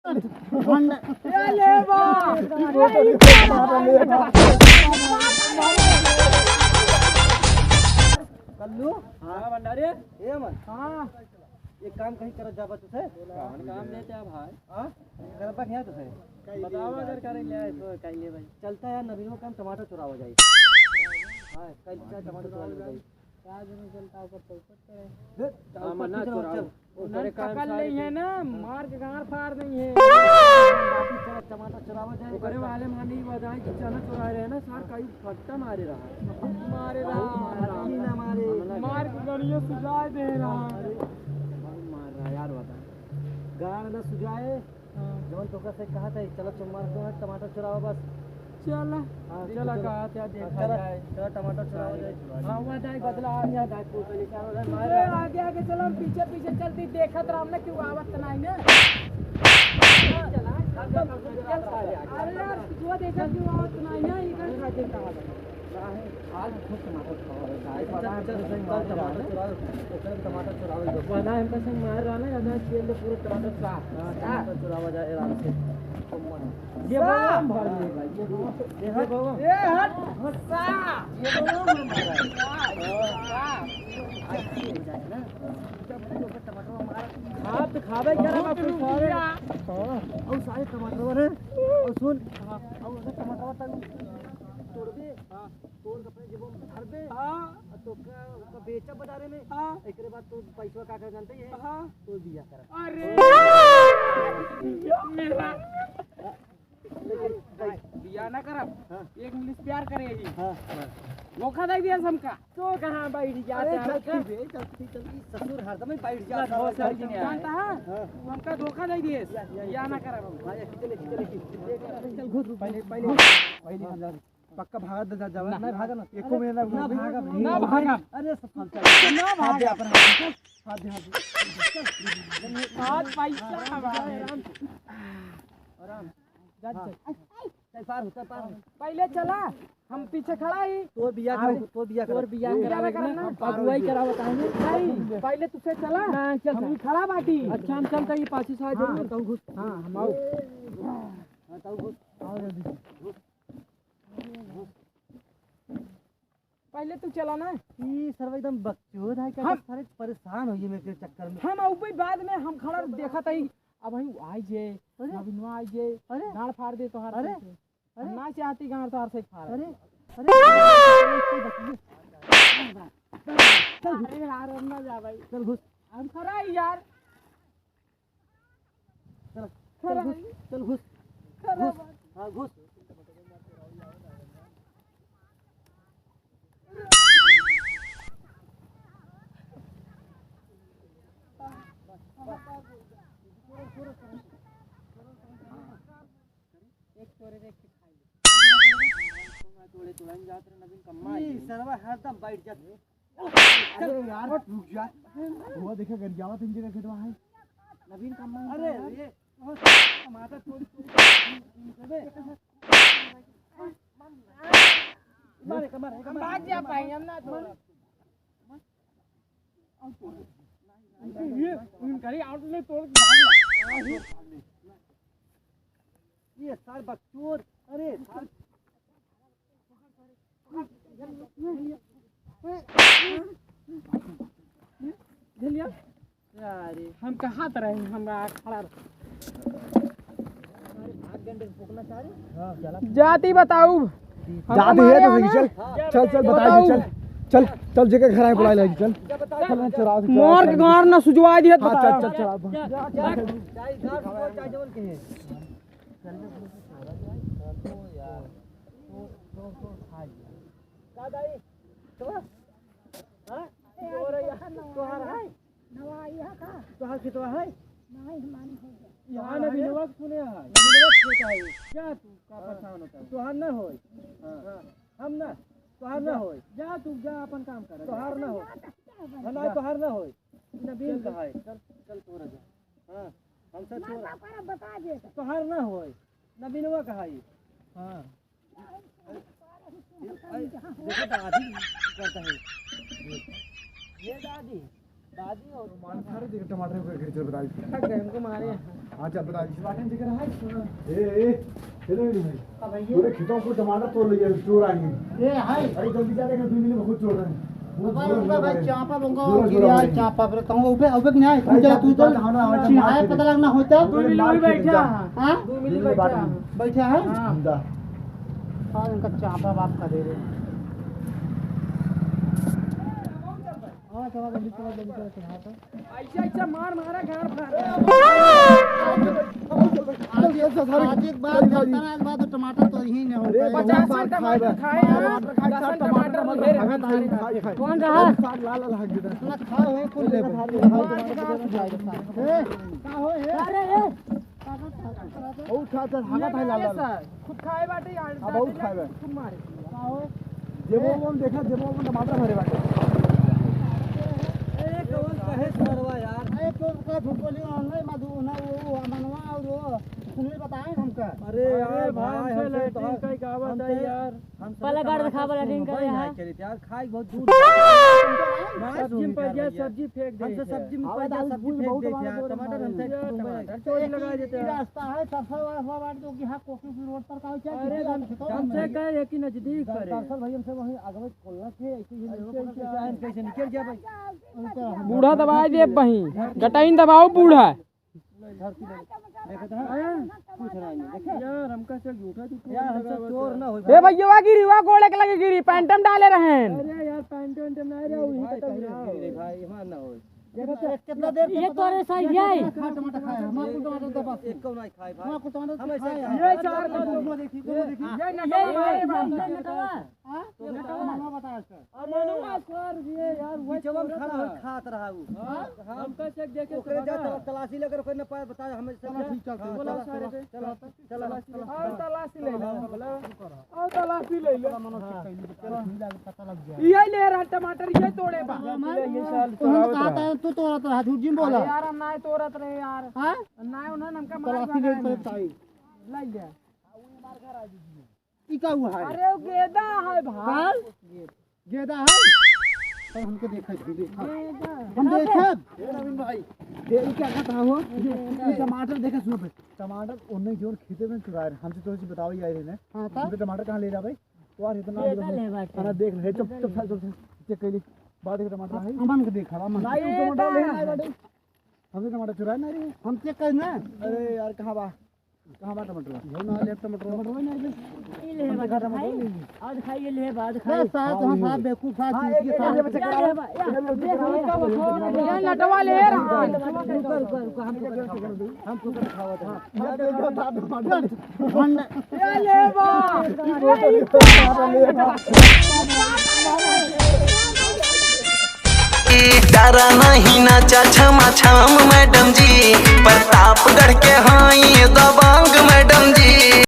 कल्लू हाँ भंडारी ये मन हाँ एक काम कहीं कर जाबा तुझे काम देते हैं भाई हाँ कर पा क्या तुझे बताओ अगर करेंगे तो कहिए भाई चलता है नवीन को काम टमाटर चुरा हो जाए हाँ कल टमाटर चुरा हो जाए आज नहीं चलता ऊपर तो ऊपर मना चुरा उधर पकड़ नहीं है ना मार के गांड फाड़ नहीं है टमाटर चुरा हो जाए ऊपर वाले मानी बजाए कि चना चुरा रहे हैं ना सर कई फट्टा मारे रहा मार के गड़ियों सुझाए दे रहा मार रहा यार बता गांड ना सुझाए जवन तो से कहा था चलो तुम मार दो टमाटर चुराओ बस चला चला कहा था देखा जाए चलो टमाटर चुराओ जाए हां हुआ जाए बदला आ गया गाय को चले क्या मार आगे आगे चलो पीछे पीछे चलती देखत राम ने क्यों आवत नहीं ना चला अरे यार जो देखा क्यों आवत नहीं ना इधर खाते कहां आज खुद टमाटर खाओ टमाटर चुराओ बना हम कैसे मार रहा ना ना तेल पूरे टमाटर साफ चुरावा जाए आराम से ये बम भर ले भाई ये बम ये हट हस्सा ये बम ना टमाटर मार हाथ खावे क्या रहा कुछ सारे और सारे टमाटर है और सुन और टमाटर तोड़ दे हां तोड़ अपने जेब में भर दे हां तो का बेचा बाजारे में हां एकरे बाद तो पैसा का जानते है हां तो दिया कर अरे मेरा बिया ना करब एक इंग्लिश प्यार करेगी हां मौका दे दिया हमका तो कहां बैठ जाते हैं चलती ससुर हरदम बैठ जाता है जानता है हमका धोखा दे दिए बिया ना करब चले चल घुस पहले पक्का भागा जा जावा नहीं भागा ना एको में ना भागा अरे सब चल ना भागा अपन हाथ पैसा आराम चल पार पहले चला हम पीछे खड़ा ही तोर बिया करना अगुवाई करावत है नहीं पहले तुझसे चला हम खड़ा बाटी अच्छा हम चलते ही पाछी साइड जरूर तो घुस हां हम आओ हां तो घुस आओ जल्दी पहले तू चला ना ई सर्व एकदम बकचोद है क्या सारे परेशान हो ये मेरे चक्कर में हम ऊपर बाद में हम खड़ा देखा था अब वही आई जे नवीनवा आई जे अरे गाड़ फाड़ दे तोहार अरे ना चाहती गाड़ तोहार से फाड़ अरे चल यार ना जा भाई चल घुस हम खड़ा है यार चल घुस हां घुस एक तोरे देख के खाई ले तोड़े तुरंत जात रे नवीन कम्मा ई सरवा हरदम बैठ जात अरे यार रुक जा वो देखा घर जावत इंजन के खेतवा है नवीन कम्मा अरे ये टमाटर थोड़ी मारे कमर भाग जा पाए हम ना तो ये उन करी आउटलेट तोड़ भाग ला ये सार बकचोद अरे सार लिया यार हम कहां रहे हमरा खड़ा भाग गंडे फूकना चाह रहे हां चला जाती बताऊ जाती है तो चल बताइए चल चल जगह घर आए बुला ले चल चल चला मोर के गार ना सुजवा दिए चल चल चल चाय गार चाय जवल के है चल तो यार तो खा लिया का दाई तो हां और तोहार है नवाई है का तोहार के तो है नहीं मान हो यहाँ ना बिनवा सुने है बिनवा छोटा है क्या तू का परेशान होता है तोहार ना होय हां हम ना तोहार ना होय जा तू जा अपन काम कर तोहार ना हो ना तोहार ना होय नबीन का है चल चल तोरा जा हां हम सब छोरा बता दे तोहार ना होय नबीनवा का है हां देखो दादी करता है ये दादी सारे जगह टमाटर को खरीद कर बता दी। थक गए हमको मारे। हाँ चल बता दी। बाटन जगह रहा है। ए चलो नहीं भाई। पूरे खेतों को टमाटर तोड़ लिया चोर आएंगे। ए हाय अरे जल्दी जा देखा 2 मिनट में खुद चोर रहे हैं। भाई चापा बंगा गिरा चापा पर कहूं ऊपर ऊपर नहीं तू जा तू तो चिढ़ाए पता लगना होता 2 मिनट बैठा हां 2 मिनट बैठा है हां इनका चापा बाप का दे रहे हां चला ऐसा मार मारा घर आज एक बात बात तो टमाटर तो ही नहीं हो 50 टमाटर खाए 10 टमाटर कौन रहा लाल लाल हक देता ना खा है कौन ले का हो है अरे ए ओ खा चल हागा भाई लाल लाल खुद खाए बाटे यार बहुत खाए खुद मारे का हो जेबो हम देखा जेबो हम टमाटर भरे बाटे ए कौन कहे सरवा यार ए तो का भूकोली ऑनलाइन मधु ना वो मनवा और वो सुनील बताएं हमका अरे यार भाई हमसे लैट्रिन का कहावत है यार पहले गाड़ दिखावा लैट्रिन का यार चलिए यार खाई बहुत दूर सब्जी पर जा सब्जी फेंक दे हमसे सब्जी में पर जा सब्जी फेंक दे यार टमाटर हमसे चोरी लगा देते हैं रास्ता है सरसों वाला बात जो कि हां कोकी रोड पर का क्या अरे हमसे कहे है कि नजदीक पर सरसों भाई हमसे वहीं आगे खोलना थे ऐसे कैसे निकल गया भाई बूढ़ा दबाए दे वहीं गटाइन दबाओ बूढ़ा पूछ रहा है यार हमका से झूठा यार हमसे चोर ना हो ए भैया गिरी वा गोड़े के लगे गिरी पैंटम डाले रहें अरे यार पैंटम ना रहा वही तो भाई मान ना हो कितना देर ये तोरे सही है खा टमाटर खाए हम आपको टमाटर दे पास एक कौन नहीं खाए भाई हम आपको टमाटर खाए ये चार को देखी ये नटवा हां तो नटवा मनो बता सर और मनवा सर ये यार वही जब खाना हो खात रहा हूं हम का चेक देखे ओकरे जा तलाशी लेकर कोई न पाए बता हमें सब ठीक चलते बोला सारे पे चल और तलाशी ले ले बोला और तलाशी ले ले मनो चेक कैली पता लग गया ये ले रहा टमाटर ये तोड़े बा ये साल कहता है तू तोड़त रहा झूठ जिम बोला यार हम ना तोड़त रहे यार हां ना उन्होंने हमका मार तलाशी ले पर चाहिए लग गया ई का हुआ है अरे वो गेदा है भाई गेदा है और हमको देखा हम देखे नवीन भाई ये क्या कहता हो ये टमाटर देखे सुनो पे टमाटर उन्हें जोर खेते में चुरा रहे हमसे तो बताओ ही आए ने हां ता टमाटर कहां ले जा भाई यार इतना खाना देख ले चुप चुप चेक कर ली बाद में टमाटर है अमन को देखा अमन नहीं टमाटर ले आए बाटे हमने टमाटर चुराए ना रे हम चेक करना अरे यार कहां बा टमाटर वो ना ले टमाटर नहीं ये ले बा टमाटर आज खाइए ले बाद खाइए साथ हम साथ बेवकूफ साथ चीज के साथ ये लटवा ले रहा रुको हम तो खावा था ये ले बा डरा नहीं नाचा छमा छम मैडम जी प्रतापगढ़ के हाई